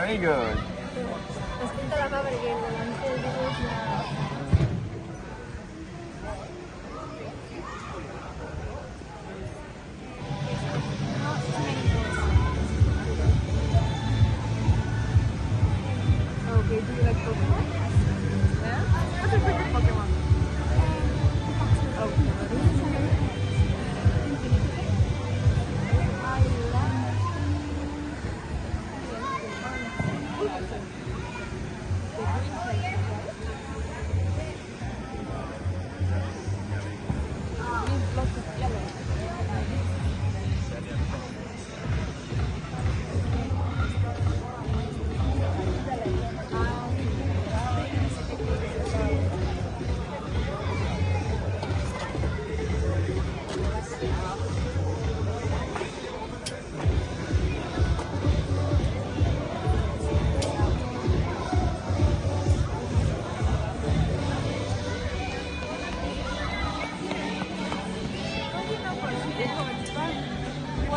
Very good. Aspetta la papera che non di Okay, do you like Pokemon? Yeah? What's your favorite Pokemon?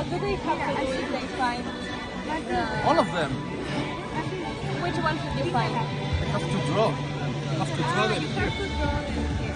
What do they have to do if they find All of them. Which one should you find? I have to draw. I have to draw them here.